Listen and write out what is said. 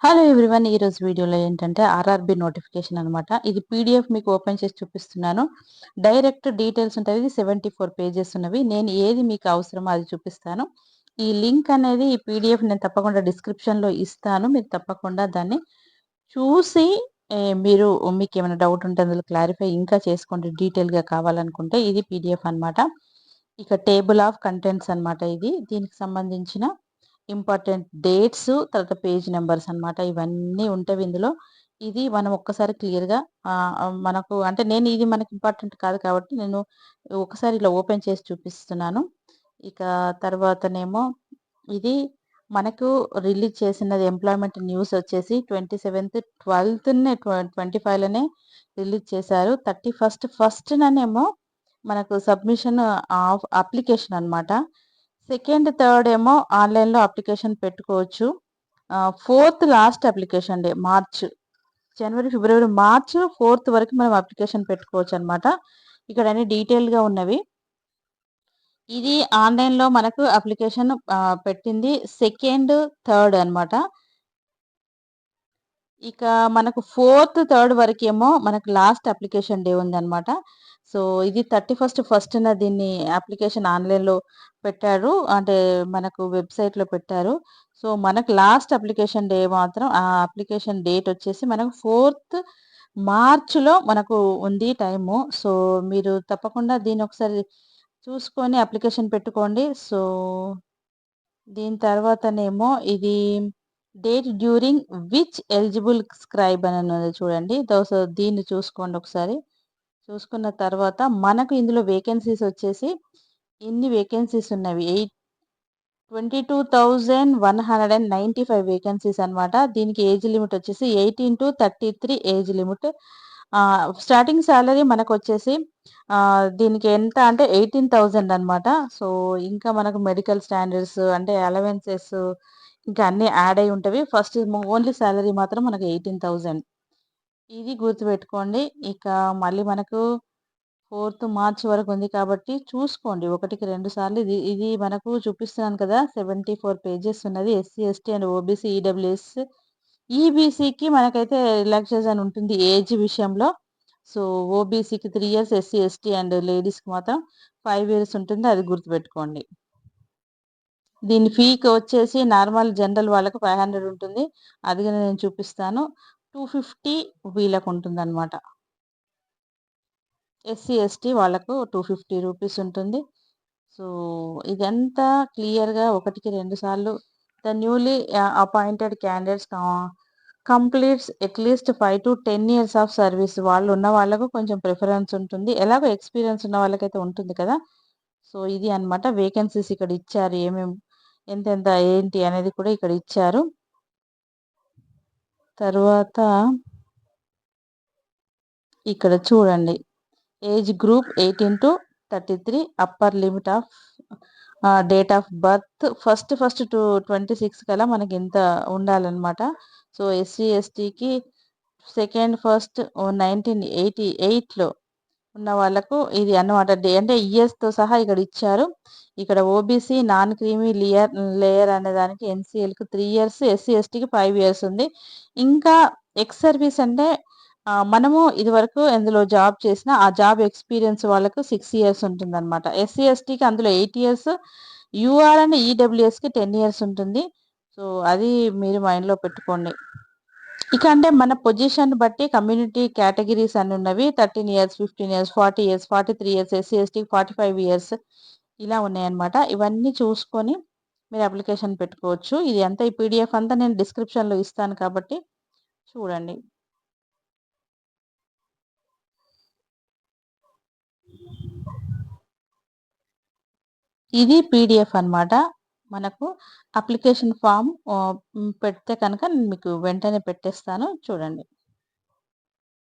Hello everyone. ఈరోజు వీడియోలో ఏంటంటే ఆర్ఆర్బి నోటిఫికేషన్ అనమాట. ఇది పీడిఎఫ్ మీకు ఓపెన్ చేసి చూపిస్తున్నాను. డైరెక్ట్ డీటెయిల్స్ ఉంటాయి. ఇది 74 పేజెస్ ఉన్నవి. నేను ఏది మీకు అవసరమో అది చూపిస్తాను. ఈ లింక్ అనేది ఈ పీడిఎఫ్ నేను తప్పకుండా డిస్క్రిప్షన్లో ఇస్తాను. మీరు తప్పకుండా దాన్ని చూసి మీరు మీకేమైనా డౌట్ ఉంటే అందులో క్లారిఫై ఇంకా చేసుకోండి. డీటెయిల్గా కావాలనుకుంటే ఇది పీడిఎఫ్ అనమాట. ఇక టేబుల్ ఆఫ్ కంటెంట్స్ అనమాట. ఇది దీనికి సంబంధించిన ఇంపార్టెంట్ డేట్స్, తర్వాత పేజ్ నెంబర్స్ అనమాట. ఇవన్నీ ఉంటవి ఇందులో. ఇది మనం ఒక్కసారి క్లియర్‌గా మనకు అంటే ఇది మనకి ఇంపార్టెంట్ కాదు కాబట్టి నేను ఒకసారి ఇలా ఓపెన్ చేసి చూపిస్తున్నాను. ఇక తర్వాతనేమో ఇది మనకు రిలీజ్ చేసినది ఎంప్లాయ్‌మెంట్ న్యూస్ వచ్చేసి 27థ్ 12థ్‌నే 25లోనే రిలీజ్ చేశారు. 31st ఫస్ట్‌ననేమో మనకు సబ్మిషన్ ఆఫ్ అప్లికేషన్ అనమాట. సెకండ్, థర్డ్ ఏమో ఆన్‌లైన్‌లో అప్లికేషన్ పెట్టుకోవచ్చు. Fourth last application day March. జనవరి, ఫిబ్రవరి, మార్చ్ 4థ్ వరకు మనం అప్లికేషన్ పెట్టుకోవచ్చనమాట. ఇక్కడ అన్ని డీటెయిల్‌గా ఉన్నవి. ఇది ఆన్‌లైన్‌లో మనకు అప్లికేషన్ పెట్టింది సెకండ్, థర్డ్ అనమాట. ఇక మనకు ఫోర్త్, థర్డ్ వరకేమో మనకు లాస్ట్ అప్లికేషన్ డే ఉందనమాట. సో, ఇది 31st ఫస్ట్‌న దీన్ని అప్లికేషన్ ఆన్‌లైన్‌లో పెట్టారు. అంటే మనకు వెబ్‌సైట్‌లో పెట్టారు. సో, మనకు లాస్ట్ అప్లికేషన్ డే మాత్రం అప్లికేషన్ డేట్ వచ్చేసి మనకు 4థ్ మార్చ్‌లో మనకు ఉంది టైము. సో, మీరు తప్పకుండా దీన్ని ఒకసారి చూసుకొని అప్లికేషన్ పెట్టుకోండి. సో, దీని తర్వాతనేమో ఇది date during which eligible scribe అని ఉన్నది చూడండి. సో, దీన్ని చూసుకోండి ఒకసారి. చూసుకున్న తర్వాత మనకు ఇందులో వేకెన్సీస్ వచ్చేసి ఇన్ని వేకెన్సీస్ ఉన్నవి. 22,195 వేకెన్సీస్ అనమాట. దీనికి ఏజ్ లిమిట్ వచ్చేసి 18-33 ఏజ్ లిమిట్. స్టార్టింగ్ సాలరీ మనకొచ్చేసి దీనికి ఎంత అంటే 18,000 అనమాట. సో, ఇంకా మనకు మెడికల్ స్టాండర్డ్స్ అంటే అలవెన్సెస్ ఇంకా అన్నీ యాడ్ అయ్యి ఉంటవి. ఫస్ట్ ఓన్లీ సాలరీ మాత్రం మనకు 18,000. ఇది గుర్తుపెట్టుకోండి. ఇక మళ్ళీ మనకు 4థ్ మార్చ్ వరకు ఉంది కాబట్టి చూసుకోండి. ఒకటికి 2 సార్లు ఇది ఇది మనకు చూపిస్తున్నాను కదా! 74 పేజెస్ ఉన్నది. SC, ST and OBC, EWS, ఈబీసీకి మనకైతే రిలాక్సేషన్ ఉంటుంది ఏజ్ విషయంలో. సో, ఓబీసీకి 3 ఇయర్స్, ఎస్సీ, ఎస్టీ అండ్ లేడీస్‌కి మాత్రం 5 ఇయర్స్ ఉంటుంది. అది గుర్తుపెట్టుకోండి. దీని ఫీకి వచ్చేసి నార్మల్ జనరల్ వాళ్ళకి 500 ఉంటుంది. అది కూడా నేను చూపిస్తాను. 250 వీళ్ళకుంటుందనమాట. ఎస్సీ, ఎస్టీ వాళ్ళకు 250 రూపీస్ ఉంటుంది. సో, ఇదంతా క్లియర్‌గా ఒకటికి 2 సార్లు the newly appointed candidates completes at least 5-10 years of service వాళ్ళు ఉన్న వాళ్ళకు కొంచెం ప్రిఫరెన్స్ ఉంటుంది. ఎలాగో ఎక్స్‌పీరియన్స్ ఉన్న వాళ్ళకైతే ఉంటుంది కదా! సో, ఇది అన్నమాట. వేకెన్సీస్ ఇక్కడ ఇచ్చారు. ఎంతెంత ఏంటి అనేది కూడా ఇక్కడ ఇచ్చారు. తరువాత ఇక్కడ చూడండి. Age group 18-33 upper limit of date of birth first to 26 కల్లా మనకి ఇంత ఉండాలన్నమాట. సో, ఎస్సీ, ఎస్టీకి సెకండ్ ఫస్ట్ 1988లో ఉన్న వాళ్ళకు ఇది అన్నమాట. అంటే ఇయర్స్‌తో సహా ఇక్కడ ఇచ్చారు. ఇక్కడ ఓబీసీ నాన్ క్రీమీ లేయర్ అనే దానికి ఎన్‌సీఎల్‌కి 3 ఇయర్స్, ఎస్సీ, ఎస్టీకి 5 ఇయర్స్ ఉంది. ఇంకా ఎక్స్ సర్వీస్ అంటే మనము ఇదివరకు ఎందులో జాబ్ చేసినా ఆ జాబ్ ఎక్స్‌పీరియన్స్ వాళ్ళకు 6 ఇయర్స్ ఉంటుందన్నమాట. ఎస్సీ, ఎస్టీకి అందులో 8 ఇయర్స్, యూఆర్ అండ్ ఈడబ్ల్యూఎస్‌కి 10 ఇయర్స్ ఉంటుంది. సో, అది మీరు మైండ్‌లో పెట్టుకోండి. ఇక అంటే మన పొజిషన్ బట్టి కమ్యూనిటీ కేటగిరీస్ అని ఉన్నవి. 13 years, 15 years, 40 years, 43 years, SC, ఎస్టీకి 45 ఇయర్స్ ఇలా ఉన్నాయన్నమాట. ఇవన్నీ చూసుకొని మీరు అప్లికేషన్ పెట్టుకోవచ్చు. ఇది అంతా ఈ పీడిఎఫ్ అంతా నేను డిస్క్రిప్షన్‌లో ఇస్తాను కాబట్టి చూడండి. ఇది పీడిఎఫ్ అన్నమాట. మనకు అప్లికేషన్ ఫార్మ్ పెడితే కనుక మీకు వెంటనే పెట్టేస్తాను చూడండి.